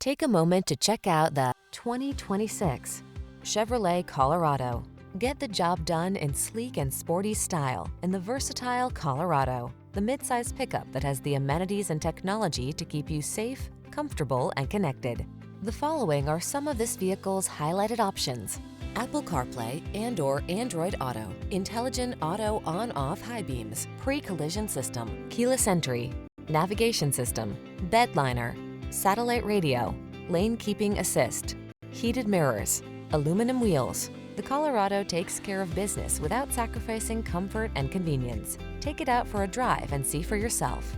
Take a moment to check out the 2026 Chevrolet Colorado. Get the job done in sleek and sporty style in the versatile Colorado, the midsize pickup that has the amenities and technology to keep you safe, comfortable, and connected. The following are some of this vehicle's highlighted options: Apple CarPlay and/or Android Auto, intelligent auto on-off high beams, pre-collision system, keyless entry, navigation system, bed liner, satellite radio, lane keeping assist, heated mirrors, aluminum wheels. The Colorado takes care of business without sacrificing comfort and convenience. Take it out for a drive and see for yourself.